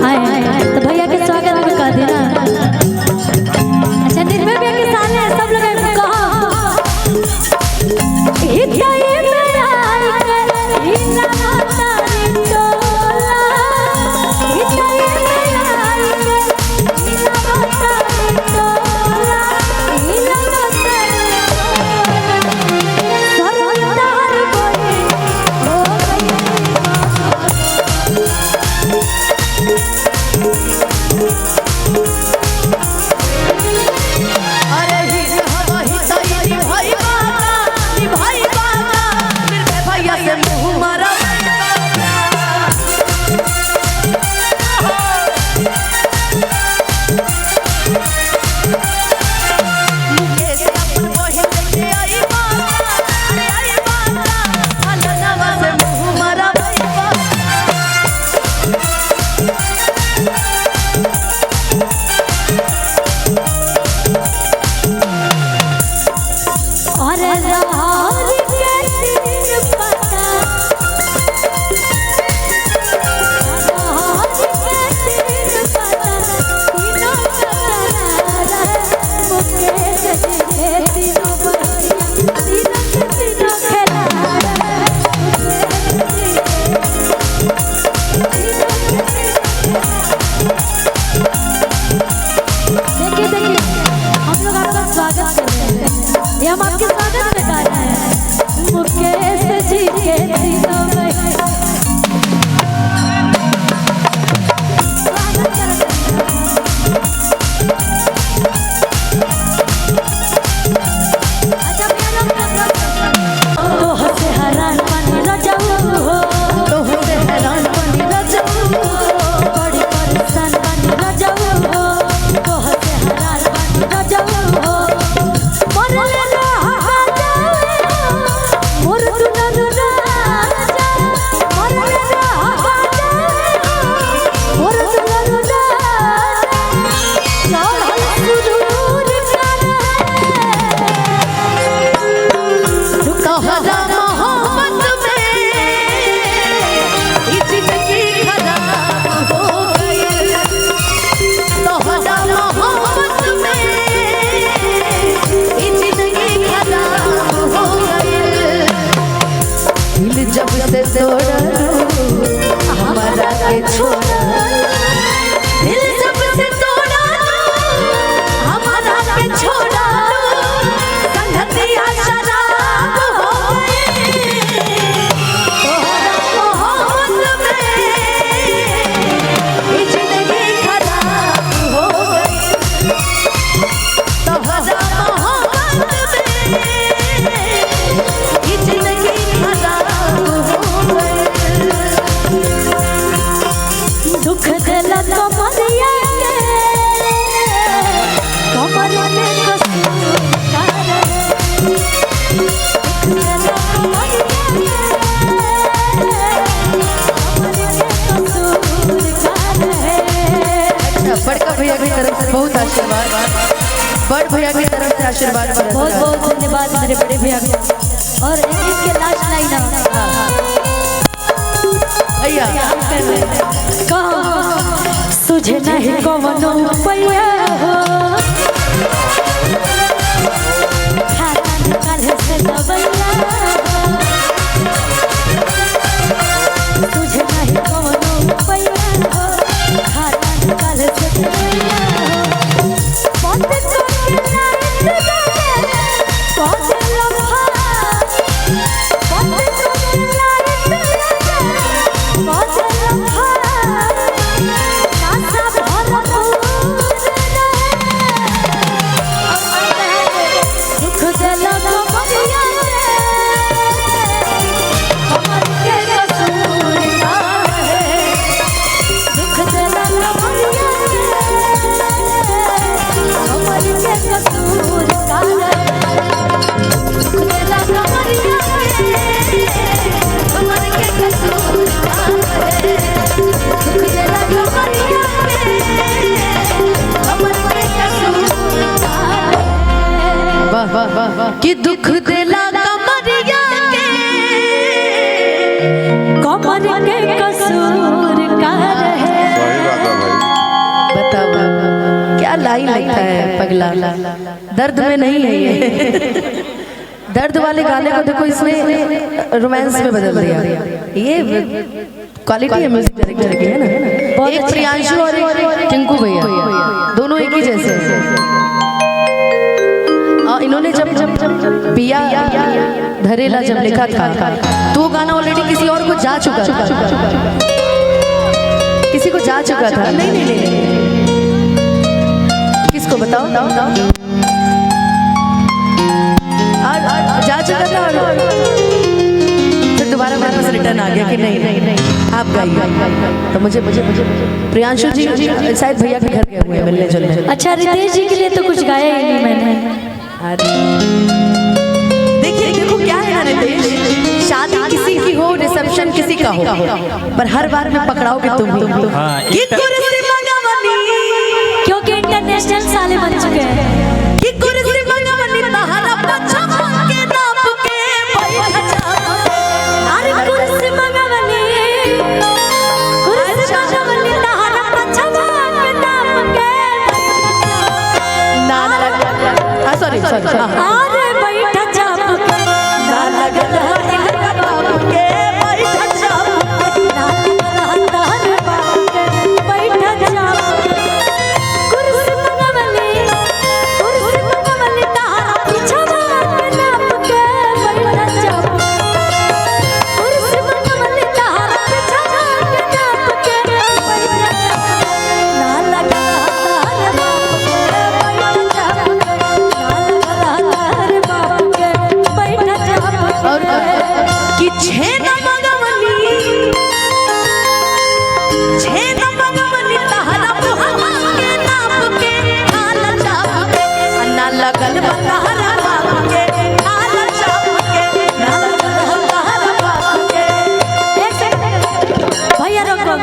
आए तो भैया के स्वागत में कर देना। अच्छा निर्भय भैया के सामने सब लोग कहो हम आपके स्वागत में गा रहे हैं मुकेश जी के दिनों में। जब से तोड़ा हमारा के छोड़ा दिल जब से तोड़ा हमारा के छोड़ा संगतिया शराब हो गई तोहरा मोहब्बत में जिंदगी खराब हो गई तोहरा मोहब्बत में जिंदगी दुख दिला कमरिया के कमर में कसूर कर बड़का भैया की तरफ से बहुत आशीर्वाद बड़ भैया की तरफ से आशीर्वाद बहुत बहुत धन्यवाद मेरे बड़े भैया और इसके लास्ट लाइन भैया तुझे नहीं कवनो पैया हो खाता निकाल से दबैया तुझे नहीं कवनो पैया हो खाता निकाल से दबैया बात करके लाइट जाए बात लम्हा बात करके लाइट जाए बात लम्हा कि दुख दिला कमरिया के कमर के कसूर का है। लाइन लगता है पगला, दर्द में नहीं है ये। दर्द वाले गाने को देखो इसने रोमांस में बदल दिया। ये क्वालिटी है म्यूजिक डायरेक्टर की, है ना। एक प्रियांशु और एक टिंकू भैया, दोनों एक ही जैसे हैं। और इन्होंने जब पिया धरेला जब लिखा था तो वो गाना ऑलरेडी किसी और को जा चुका था, किसी को जा चुका था। नहीं, किसको बताओ, जा चुका था और फिर दोबारा मेरे पास रिटर्न आ गया कि नहीं आप गाइए। तो मुझे प्रियांशु जी शायद भैया के घर गए हुए मिलने जुलने। अच्छा, रितेश जी के लिए तो कुछ गाया ही नहीं मैंने। देखो क्या है ना रितेश, शादी किसी की हो, रिसेप्शन किसी का हो, पर हर बार में पकड़ाओगे तुम ही। क्योंकि इंटरनेशनल साले बन चुके हैं। सॉरी अरे बैठा चाप के ना लगल हर बाप के, बैठा चाप के ना लगल हर बाप के, बैठा चाप के कुर्सी मंगवली तारा पीछा के नाप के, बैठा चाप के कुर्सी मंगवली तारा पीछा के नाप के, बैठा चाप ना लगल हर बाप के, बैठा चाप कि छेना मंगवली तहरा बुहवा के नाप के, आला चाप के ना लगल तहरा बाप के, आला चाप के ना लगल तहरा बाप के। एक सेकंड भैया रुको।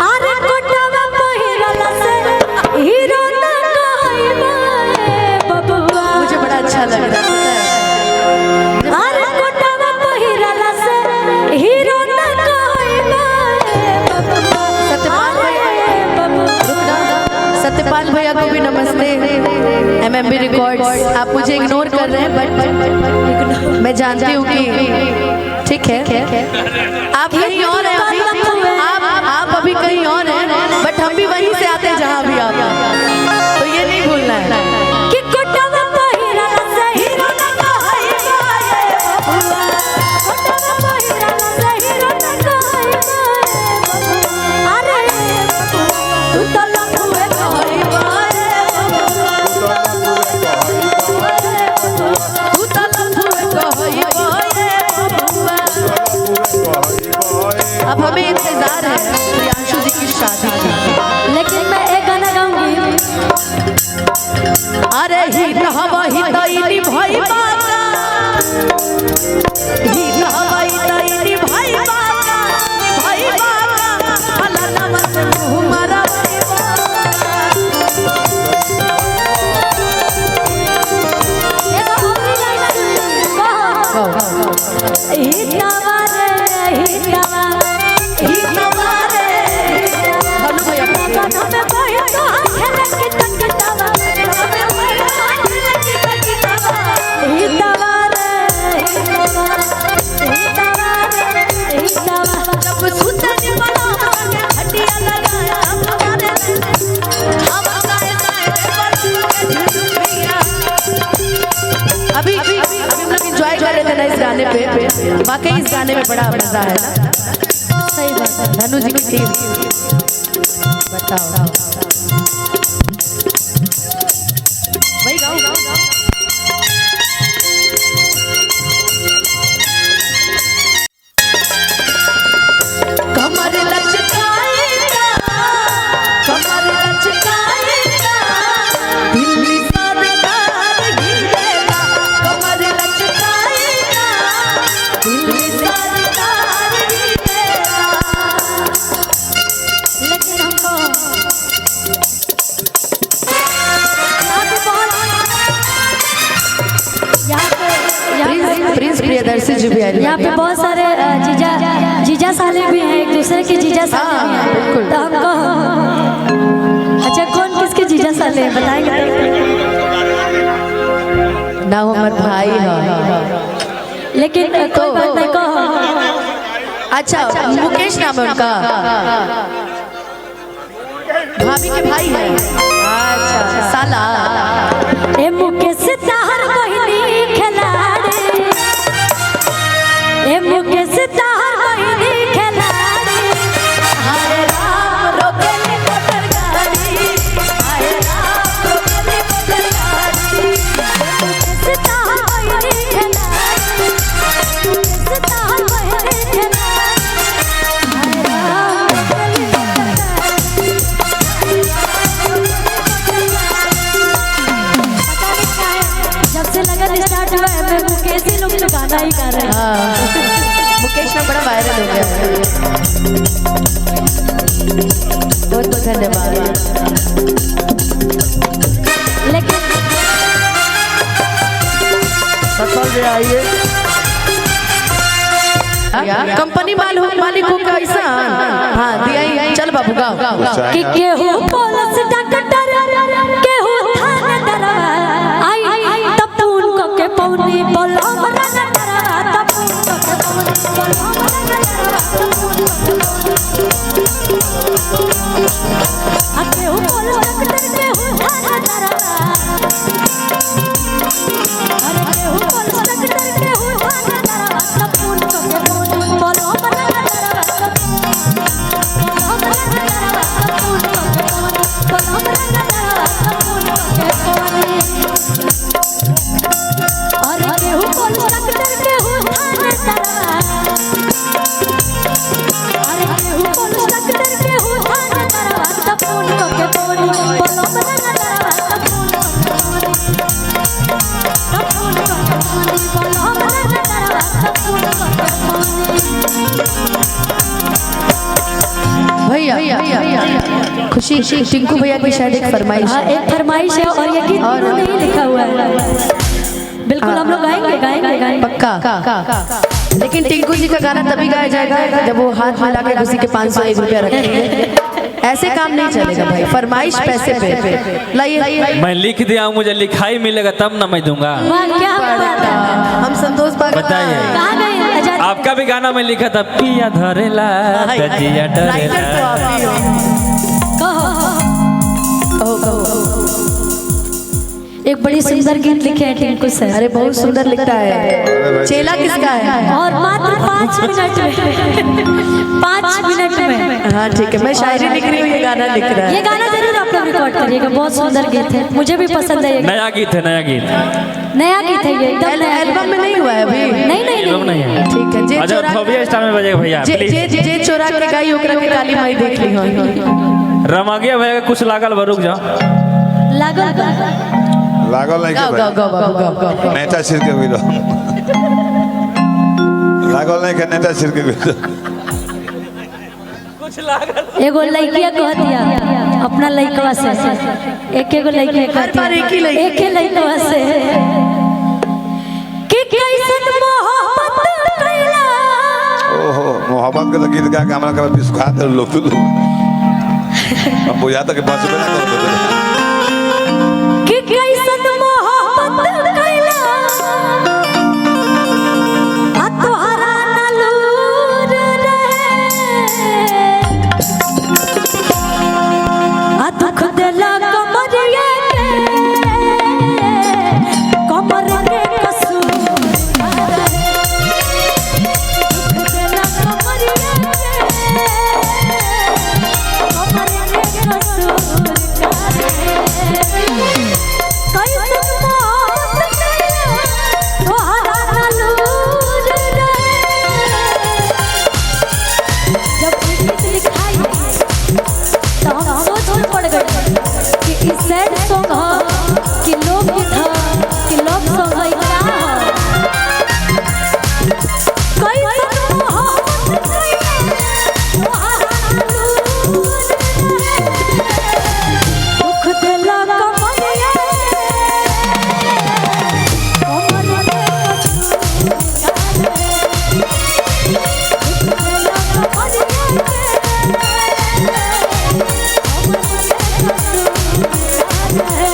अरे कोटवा पहिरला से हीरो ना कहइबा बबुआ। मुझे बड़ा अच्छा लग रहा है। सत्यपाल भैया को भी नमस्ते। MMB रिकॉर्ड्स, आप मुझे इग्नोर कर रहे हैं बट मैं जानती हूँ कि ठीक है आप कहीं और हैं अभी, आप अभी कहीं और हैं, बट हम भी वहीं से आते हैं जहाँ भी आप, तो ये नहीं भूलना है। अब हमें इंतजार है प्रियांशु जी की शादी का, लेकिन मैं एक गाना गाऊंगी। अरे ही रहवाही तईनी भाई बाका, ही रहवाही तईनी भाई बाका भला नमस हमारा अभी हम लोग एंजॉय कर रहे थे ना इस गाने पे, वाकई इस गाने में बड़ा मजा है ना। सही बात है। धनु जी की टीम बताओ भाई गाओ। कमर लचकाएगा, कमर लचकाएगा, दिल्ली सरदार हिलेगा, कमर लचकाएगा, दिल्ली सरदार हिलेगा। लेकिन हमको प्रिंस प्रियदर्शी जी भी आए। यहाँ पे बहुत सारे जीजा साले भी हैं, एक दूसरे के जीजा साले भी हैं। बिल्कुल। तो हमको अच्छा कौन किसके जीजा साले बताएंगे ना वो हमार भाई है। लेकिन कोई बात नहीं कहो। अच्छा मुकेश नाम है उनका, भाभी के भाई है। अच्छा साला ए मुकेश ताहर बहिनी खिलाड़ी, ए मुकेश ताहर बहिनी खिलाड़ी। हाय राम रोकेली मोटर गाड़ी, हाय राम रोकेली मोटर गाड़ी। ए मुकेश ताहर बहिनी खिलाड़ी, मुकेश ताहर बहिनी खिलाड़ी। हाय राम रोकेली मोटर गाड़ी। जब से लगन स्टार्ट हुआ है मैं मुकेश ही लोग तो गाना ही गा रहे हैं। हाँ मुकेश ना बड़ा वायरल हो गया। बहुत बहुत धन्यवाद। लेकिन आइए कंपनी मालिक हो कैसा। हाँ दिया ही चल बाबू गाओ। कि केहू पुलिस डॉक्टर केहू थानेदार आई तब तो उनको के पौनी बोलो मना डरा तब उनको के पौनी बोलो मना डरा आ केहू पुलिस डॉक्टर केहू थानेदार अरे केहू पुलिस डॉक्टर केहू थानेदार तब उनको के पौनी बोलो मना डरा भैया खुशी टिंकू भैया की शायद एक फरमाइश हाँ है। एक फरमाइश है और ये गीत उन्होंने ही लिखा हुआ है। बिल्कुल हम लोग गाएंगे पक्का। लेकिन टिंकू जी का गाना तभी गाया जाएगा जब वो हाथ मिला के किसी के 501 रुपया रखेंगे। ऐसे काम नहीं चलेगा भाई, फरमाइश पैसे पे लाइए। मैं लिख दिया हूँ, मुझे लिखाई मिलेगा तब ना मैं दूंगा। वाह क्या बात है। हम संतोष बताइए कहाँ गए आजाद? आपका भी गाना मैं लिखा था, पिया धरेला तजिया राइटर तो आप डरेला। ही हो। कहो। एक बड़ी सुंदर गीत लिखे हैं टिंकू सर। अरे बहुत सुंदर लिखता है। चेला किसका है? और मात्र 5 मिनट में 5 मिनट में। हाँ ठीक है, मैं शायरी लिख रही हूँ, ये गाना लिख रहा ये है। गाना जरूर आप लोग रिकॉर्ड करिएगा, बहुत सुंदर गीत है, मुझे भी पसंद है ये। नया गीत है, नया गीत। नया गीत है ये, एकदम नया गीत एल्बम में नहीं हुआ है अभी। नहीं एल्बम नहीं है। ठीक है। जे अच्छा चोरा थोबिया स्टार में बजेगा भैया प्लीज। जे चोरा के गाई ओकरा के काली माई देख ली हो। रमागिया भैया कुछ लागल बा, रुक जाओ। लागल लागल नहीं गाओ गाओ गाओ बाबू गाओ। नेता सिर के गुलो लागल नहीं के नेता सिर के गुलो। एगो लड़किया कह दिया अपना लड़कवा से, एक एगो लड़किया कह हर बार एक ही लड़की। एक ही लड़कवा से कि कैसन मोहब्बत कैला। ओहो मोहब्बत के तो गीत गा के हमरा कभी सुखा दे लोग तू हम बुझा तक बस में ना कर कि कैसन मोहब्बत कैला आ तोहरा नलूर रहे आ दुख देला कमरिया के कमर के कसूर रहे। दुख देला कमरिया के कमर के कसूर रहे। कैसन मोहब्बत कैला तोहरा नलूर रहे। जब गीत लिखाई तो हम सोच में पड़ गए कि ई सैड सॉन्ग है कि लोकगीत है कि लव सॉन्ग है, क्या है। कैसन मोहब्बत कैला तोहरा नलूर रहे। दुख देला कमरिया कमर के कसूर रहे। दुख देला कमरिया कमर के कसूर रहे।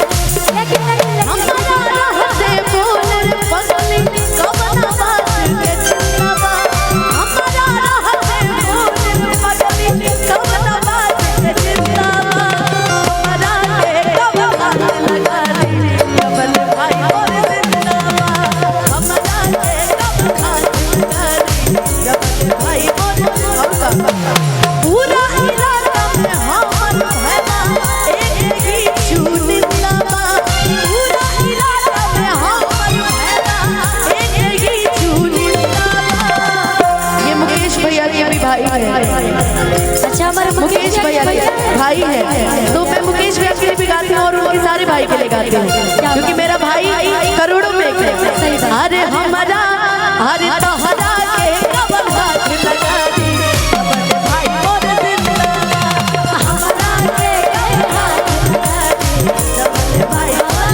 भाई है, तो मैं मुकेश भैया के लिए भी गाती हूँ और उनके सारे भाई के लिए गाती हूँ।